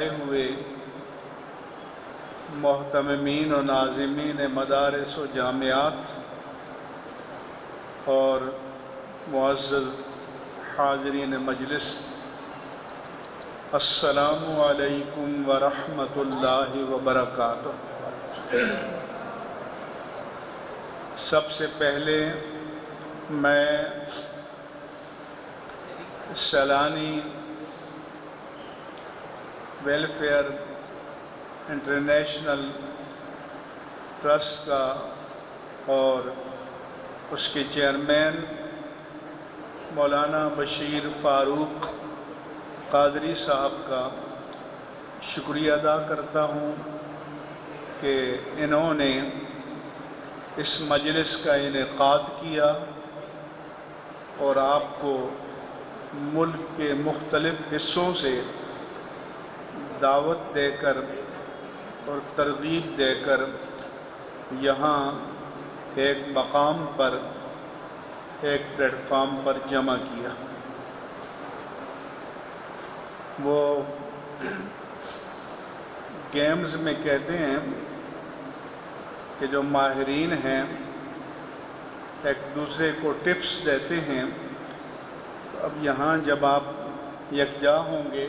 ہوئے محتممین و ناظمین مدارس و جامعات اور معزز حاضرین مجلس، السلام علیکم ورحمۃ اللہ وبرکاتہ۔ سب سے پہلے میں سیلانی ویلفیئر انٹرنیشنل ٹرسٹ کا اور اس کے چیئرمین مولانا بشیر فاروق قادری صاحب کا شکریہ ادا کرتا ہوں کہ انہوں نے اس مجلس کا انعقاد کیا اور آپ کو ملک کے مختلف حصوں سے دعوت دے کر اور ترغیب دے کر یہاں ایک مقام پر، ایک پلیٹ فارم پر جمع کیا۔ وہ گیمز میں کہتے ہیں کہ جو ماہرین ہیں ایک دوسرے کو ٹپس دیتے ہیں، تو اب یہاں جب آپ یکجا ہوں گے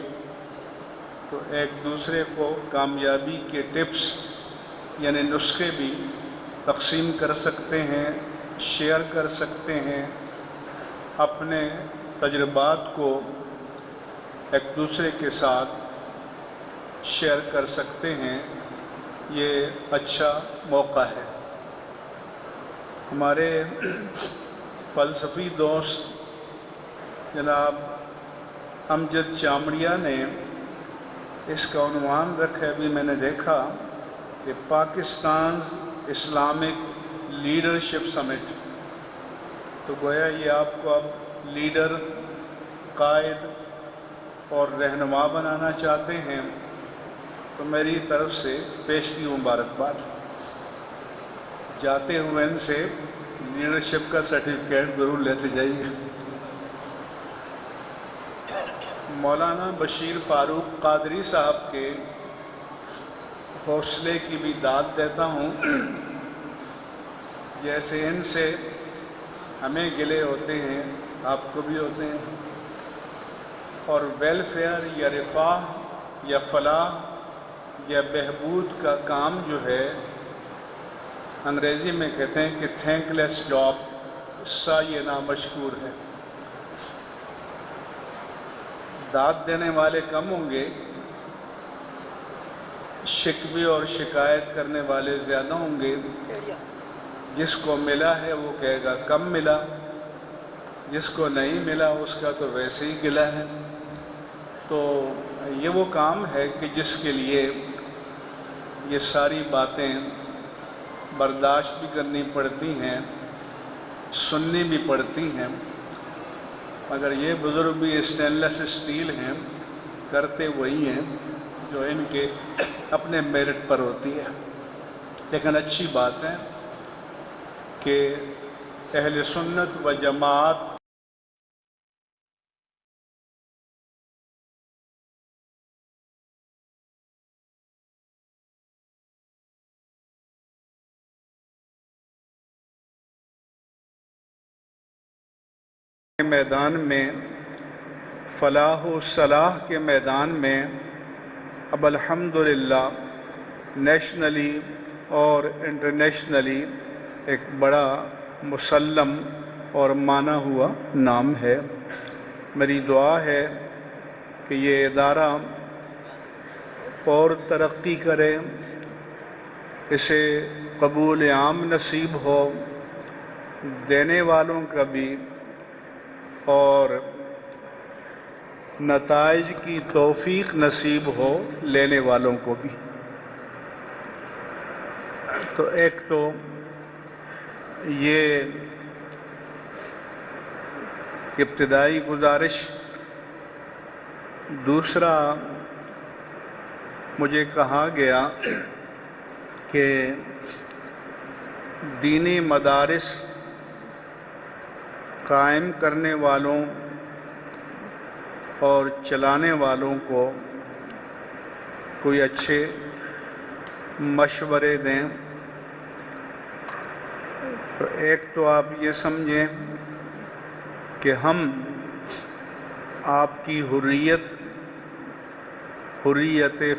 تو ایک دوسرے کو کامیابی کے ٹپس یعنی نسخے بھی تقسیم کر سکتے ہیں، شیئر کر سکتے ہیں، اپنے تجربات کو ایک دوسرے کے ساتھ شیئر کر سکتے ہیں۔ یہ اچھا موقع ہے۔ ہمارے فلسفی دوست جناب امجد چامڑیا نے اس کا عنوان رکھا ہے، ابھی میں نے دیکھا کہ پاکستان اسلامک لیڈرشپ سمٹ، تو گویا یہ آپ کو اب لیڈر، قائد اور رہنما بنانا چاہتے ہیں، تو میری طرف سے پیشگی مبارکباد۔ جاتے ہوئے ان سے لیڈرشپ کا سرٹیفکیٹ ضرور لیتے جائیے۔ مولانا بشیر فاروق قادری صاحب کے حوصلے کی بھی داد دیتا ہوں۔ جیسے ان سے ہمیں گلے ہوتے ہیں، آپ کو بھی ہوتے ہیں، اور ویلفیئر یا رفاہ یا فلاح یا بہبود کا کام جو ہے، انگریزی میں کہتے ہیں کہ تھینک لیس جاب، سعی نامشکور ہے۔ داد دینے والے کم ہوں گے، شکوے اور شکایت کرنے والے زیادہ ہوں گے۔ جس کو ملا ہے وہ کہے گا کم ملا، جس کو نہیں ملا اس کا تو ویسے ہی گلا ہے۔ تو یہ وہ کام ہے کہ جس کے لیے یہ ساری باتیں برداشت بھی کرنی پڑتی ہیں، سننی بھی پڑتی ہیں، مگر یہ بزرگ بھی اسٹین لیس اسٹیل ہیں، کرتے وہی ہیں جو ان کے اپنے میرٹ پر ہوتی ہے۔ لیکن اچھی بات ہے کہ اہل سنت و جماعت میدان میں، فلاح و صلاح کے میدان میں اب الحمدللہ نیشنلی اور انٹرنیشنلی ایک بڑا مسلم اور مانا ہوا نام ہے۔ میری دعا ہے کہ یہ ادارہ اور ترقی کرے، اسے قبول عام نصیب ہو، دینے والوں کا بھی اور نتائج کی توفیق نصیب ہو لینے والوں کو بھی۔ تو ایک تو یہ ابتدائی گزارش، دوسرا مجھے کہا گیا کہ دینی مدارس قائم کرنے والوں اور چلانے والوں کو کوئی اچھے مشورے دیں، تو ایک تو آپ یہ سمجھیں کہ ہم آپ کی حریت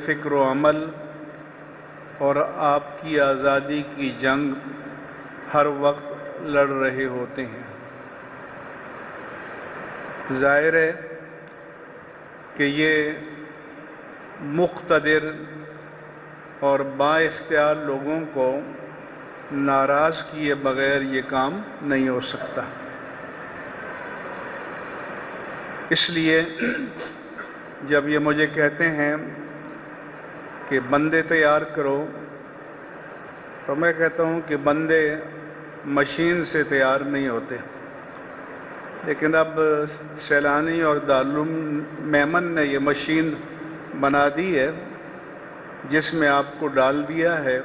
فکر و عمل اور آپ کی آزادی کی جنگ ہر وقت لڑ رہے ہوتے ہیں۔ ظاہر ہے کہ یہ مقتدر اور با اختیار لوگوں کو ناراض کیے بغیر یہ کام نہیں ہو سکتا۔ اس لیے جب یہ مجھے کہتے ہیں کہ بندے تیار کرو، تو میں کہتا ہوں کہ بندے مشین سے تیار نہیں ہوتے، لیکن اب سیلانی اور دارالعلوم میمن نے یہ مشین بنا دی ہے جس میں آپ کو ڈال دیا ہے،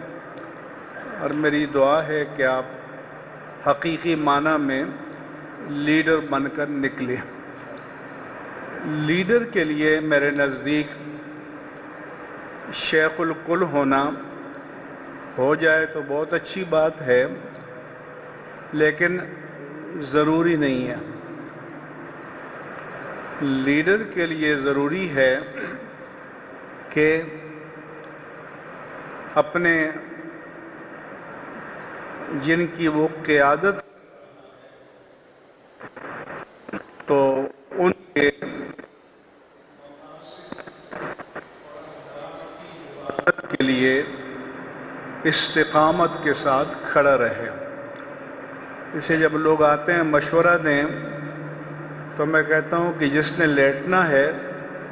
اور میری دعا ہے کہ آپ حقیقی معنی میں لیڈر بن کر نکلیں۔ لیڈر کے لیے میرے نزدیک شیخ الکل ہونا ہو جائے تو بہت اچھی بات ہے، لیکن ضروری نہیں ہے۔ لیڈر کے لیے ضروری ہے کہ اپنے جن کی وہ قیادت تو ان کے کے لیے استقامت کے ساتھ کھڑا رہے۔ اسے جب لوگ آتے ہیں مشورہ دیں تو میں کہتا ہوں کہ جس نے لیٹنا ہے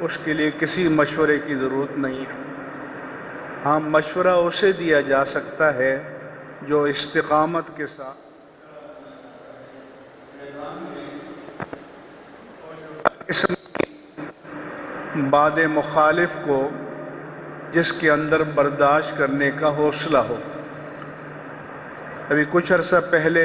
اس کے لیے کسی مشورے کی ضرورت نہیں ہے۔ ہاں، مشورہ اسے دیا جا سکتا ہے جو استقامت کے ساتھ اس باد مخالف کو جس کے اندر برداشت کرنے کا حوصلہ ہو۔ ابھی کچھ عرصہ پہلے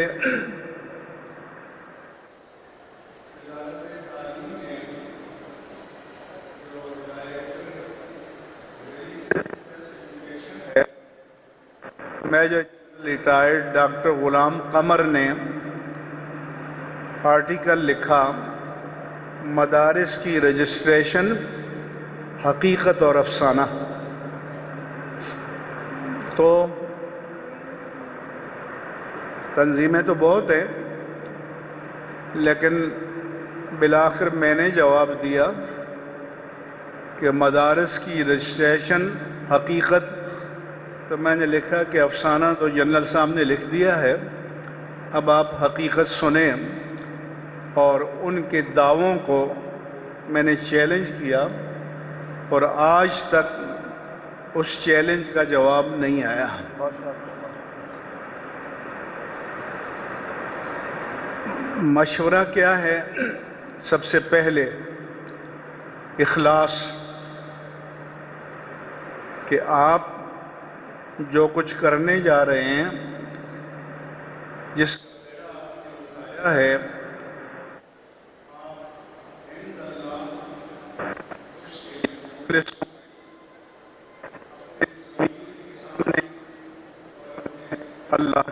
میں جو ریٹائرڈ ڈاکٹر غلام قمر نے آرٹیکل لکھا، مدارس کی رجسٹریشن حقیقت اور افسانہ، تو تنظیمیں تو بہت ہیں، لیکن بالآخر میں نے جواب دیا کہ مدارس کی رجسٹریشن حقیقت، تو میں نے لکھا کہ افسانہ تو جنرل صاحب نے لکھ دیا ہے، اب آپ حقیقت سنیں۔ اور ان کے دعووں کو میں نے چیلنج کیا، اور آج تک اس چیلنج کا جواب نہیں آیا۔ مشورہ کیا ہے؟ سب سے پہلے اخلاص، کہ آپ جو کچھ کرنے جا رہے ہیں، جس ہے اللہ،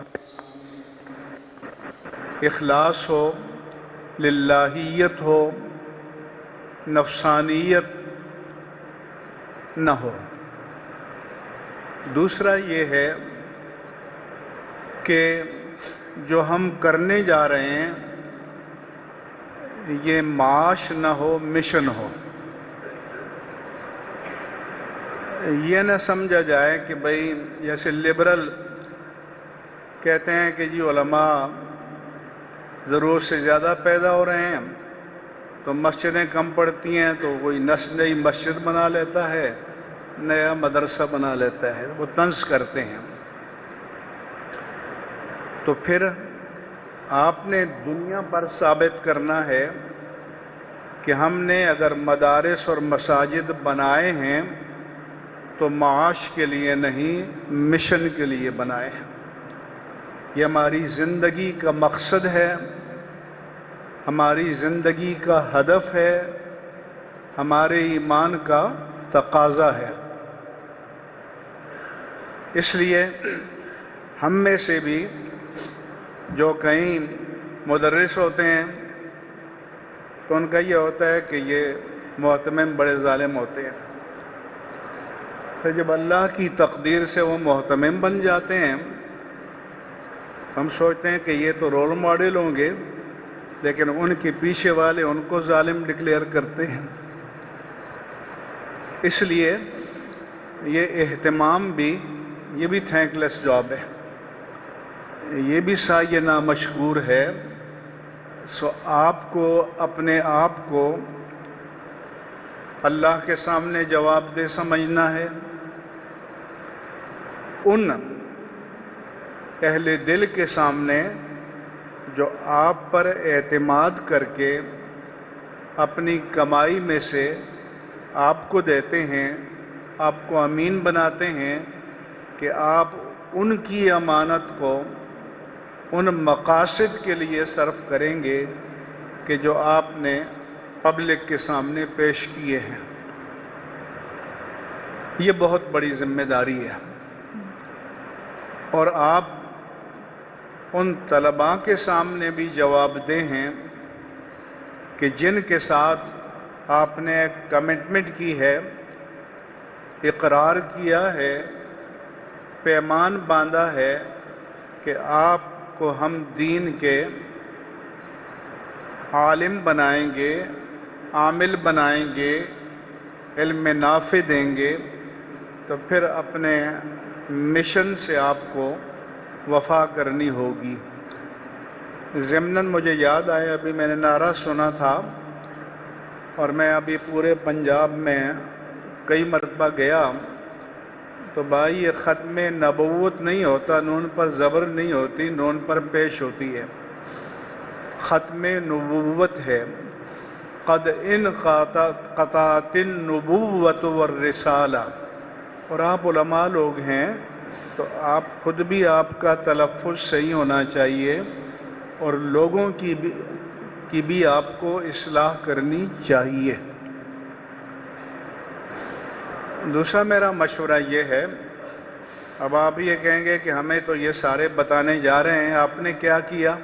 اخلاص ہو، للہیت ہو، نفسانیت نہ ہو۔ دوسرا یہ ہے کہ جو ہم کرنے جا رہے ہیں یہ معاش نہ ہو، مشن ہو۔ یہ نہ سمجھا جائے کہ بھئی جیسے لبرل کہتے ہیں کہ جی علماء ضرورت سے زیادہ پیدا ہو رہے ہیں تو مسجدیں کم پڑتی ہیں، تو کوئی نئی مسجد بنا لیتا ہے، نیا مدرسہ بنا لیتا ہے، وہ طنز کرتے ہیں۔ تو پھر آپ نے دنیا پر ثابت کرنا ہے کہ ہم نے اگر مدارس اور مساجد بنائے ہیں تو معاش کے لیے نہیں، مشن کے لیے بنائے ہیں۔ یہ ہماری زندگی کا مقصد ہے، ہماری زندگی کا ہدف ہے، ہمارے ایمان کا تقاضا ہے۔ اس لیے ہم میں سے بھی جو کئی مدرس ہوتے ہیں تو ان کا یہ ہوتا ہے کہ یہ محتمم بڑے ظالم ہوتے ہیں، پھر جب اللہ کی تقدیر سے وہ محتمم بن جاتے ہیں ہم سوچتے ہیں کہ یہ تو رول ماڈل ہوں گے، لیکن ان کے پیچھے والے ان کو ظالم ڈکلیئر کرتے ہیں۔ اس لیے یہ اہتمام بھی، یہ بھی تھینک لیس جاب ہے، یہ بھی سایہ نامشکور ہے۔ سو آپ کو اپنے آپ کو اللہ کے سامنے جواب دہ سمجھنا ہے، ان اہل دل کے سامنے جو آپ پر اعتماد کر کے اپنی کمائی میں سے آپ کو دیتے ہیں، آپ کو امین بناتے ہیں کہ آپ ان کی امانت کو ان مقاصد کے لیے صرف کریں گے کہ جو آپ نے پبلک کے سامنے پیش کیے ہیں۔ یہ بہت بڑی ذمہ داری ہے، اور آپ ان طلباء کے سامنے بھی جواب دہ ہیں کہ جن کے ساتھ آپ نے کمٹمنٹ کی ہے، اقرار کیا ہے، پیمان باندھا ہے کہ آپ کو ہم دین کے عالم بنائیں گے، عامل بنائیں گے، علم نافع دیں گے، تو پھر اپنے مشن سے آپ کو وفا کرنی ہوگی۔ ضمناً مجھے یاد آیا، ابھی میں نے نعرہ سنا تھا، اور میں ابھی پورے پنجاب میں کئی مرتبہ گیا، تو بھائی یہ ختم نبوت نہیں ہوتا، نون پر زبر نہیں ہوتی، نون پر پیش ہوتی ہے، ختم نبوت ہے۔ قد انقطعت النبوۃ والرسالہ، اور آپ علماء لوگ ہیں تو آپ خود بھی، آپ کا تلفظ صحیح ہونا چاہیے، اور لوگوں کی بھی آپ کو اصلاح کرنی چاہیے۔ دوسرا میرا مشورہ یہ ہے، اب آپ یہ کہیں گے کہ ہمیں تو یہ سارے بتانے جا رہے ہیں، آپ نے کیا کیا؟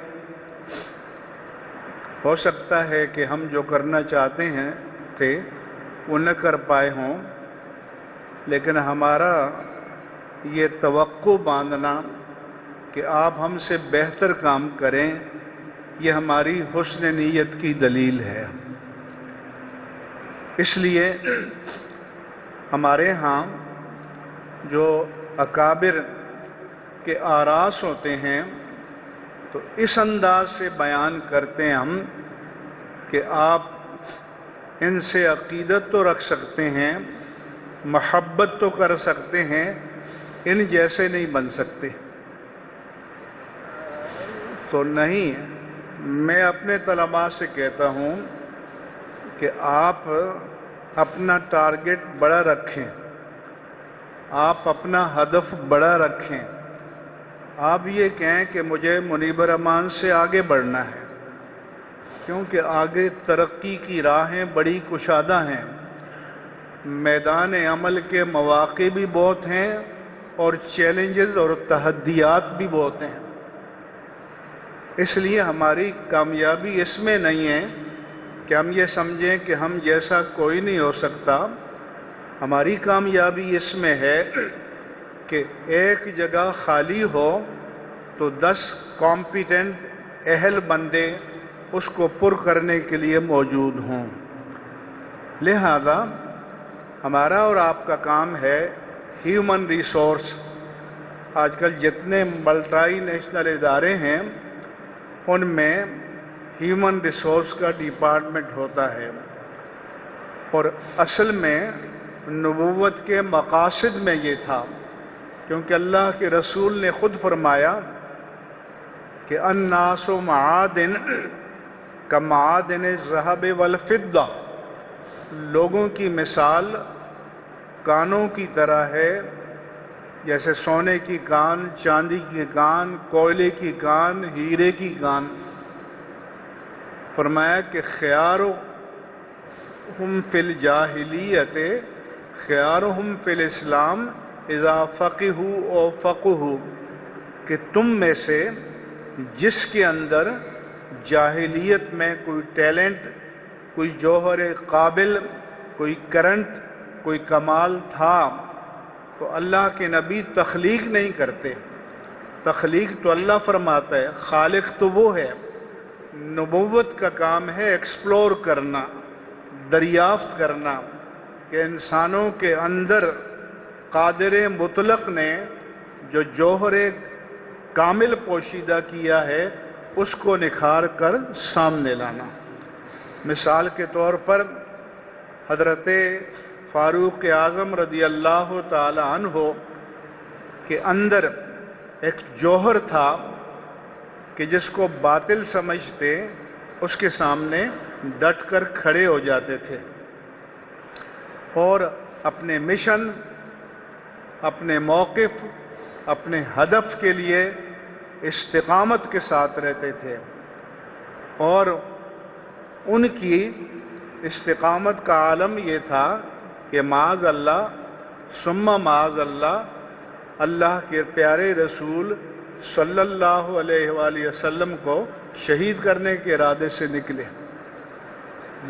ہو سکتا ہے کہ ہم جو کرنا چاہتے ہیں تھے وہ نہ کر پائے ہوں، لیکن ہمارا یہ توقع باندھنا کہ آپ ہم سے بہتر کام کریں، یہ ہماری حسن نیت کی دلیل ہے۔ اس لیے ہمارے ہاں جو اکابر کے آراس ہوتے ہیں تو اس انداز سے بیان کرتے ہیں ہم کہ آپ ان سے عقیدت تو رکھ سکتے ہیں، محبت تو کر سکتے ہیں، ان جیسے نہیں بن سکتے۔ تو نہیں، میں اپنے طلباء سے کہتا ہوں کہ آپ اپنا ٹارگٹ بڑا رکھیں، آپ اپنا ہدف بڑا رکھیں، آپ یہ کہیں کہ مجھے منیب الرحمان سے آگے بڑھنا ہے، کیونکہ آگے ترقی کی راہیں بڑی کشادہ ہیں، میدان عمل کے مواقع بھی بہت ہیں اور چیلنجز اور تحدیات بھی بہت ہیں۔ اس لیے ہماری کامیابی اس میں نہیں ہے کہ ہم یہ سمجھیں کہ ہم جیسا کوئی نہیں ہو سکتا، ہماری کامیابی اس میں ہے کہ ایک جگہ خالی ہو تو 10 کمپیٹنٹ اہل بندے اس کو پر کرنے کے لیے موجود ہوں۔ لہذا ہمارا اور آپ کا کام ہے ہیومن ریسورس۔ آج کل جتنے ملٹی نیشنل ادارے ہیں ان میں ہیومن ریسورس کا ڈپارٹمنٹ ہوتا ہے، اور اصل میں نبوت کے مقاصد میں یہ تھا، کیونکہ اللہ کے رسول نے خود فرمایا کہ الناس معادن کمعادن الذهب والفضہ، لوگوں کی مثال کانوں کی طرح ہے، جیسے سونے کی کان، چاندی کی کان، کوئلے کی کان، ہیرے کی کان۔ فرمایا کہ خیارہم فی الجاہلیت خیارہم فی الاسلام اذا فقہو او فقہو، کہ تم میں سے جس کے اندر جاہلیت میں کوئی ٹیلنٹ، کوئی جوہر قابل، کوئی کرنٹ، کوئی کمال تھا، تو اللہ کے نبی تخلیق نہیں کرتے، تخلیق تو اللہ فرماتا ہے، خالق تو وہ ہے۔ نبوت کا کام ہے ایکسپلور کرنا، دریافت کرنا کہ انسانوں کے اندر قادر مطلق نے جو جوہر کامل پوشیدہ کیا ہے اس کو نکھار کر سامنے لانا۔ مثال کے طور پر حضرت فاروق اعظم رضی اللہ تعالی عنہ کے اندر ایک جوہر تھا کہ جس کو باطل سمجھتے اس کے سامنے ڈٹ کر کھڑے ہو جاتے تھے اور اپنے مشن، اپنے موقف، اپنے ہدف کے لیے استقامت کے ساتھ رہتے تھے، اور ان کی استقامت کا عالم یہ تھا کہ معاذ اللہ ثم معاذ اللہ، اللہ کے پیارے رسول صلی اللہ علیہ وآلہ وسلم کو شہید کرنے کے ارادے سے نکلے،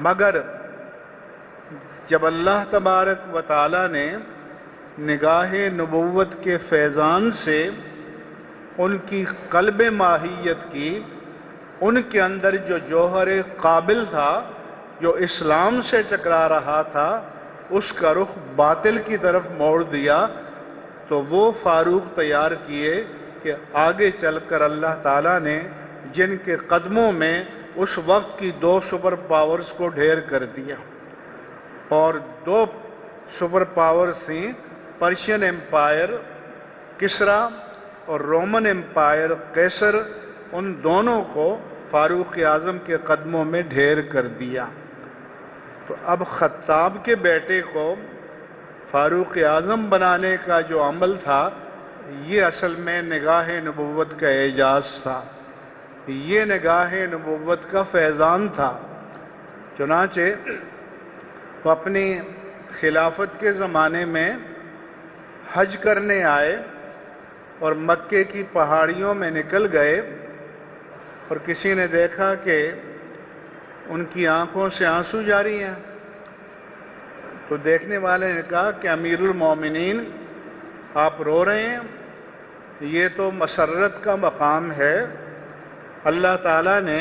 مگر جب اللہ تبارک و تعالی نے نگاہ نبوت کے فیضان سے ان کی قلب ماہیت کی، ان کے اندر جو جوہر قابل تھا، جو اسلام سے ٹکرا رہا تھا، اس کا رخ باطل کی طرف موڑ دیا، تو وہ فاروق تیار کیے کہ آگے چل کر اللہ تعالیٰ نے جن کے قدموں میں اس وقت کی 2 سپر پاورز کو ڈھیر کر دیا، اور 2 سپر پاورز تھیں پرشین امپائر کسرا اور رومن امپائر قیصر، ان دونوں کو فاروق اعظم کے قدموں میں ڈھیر کر دیا۔ تو اب خطاب کے بیٹے کو فاروق اعظم بنانے کا جو عمل تھا، یہ اصل میں نگاہ نبوت کا اعجاز تھا، یہ نگاہ نبوت کا فیضان تھا۔ چنانچہ وہ اپنی خلافت کے زمانے میں حج کرنے آئے اور مکے کی پہاڑیوں میں نکل گئے، اور کسی نے دیکھا کہ ان کی آنکھوں سے آنسو جاری ہیں، تو دیکھنے والے نے کہا کہ امیر المومنین آپ رو رہے ہیں، یہ تو مسرت کا مقام ہے، اللہ تعالیٰ نے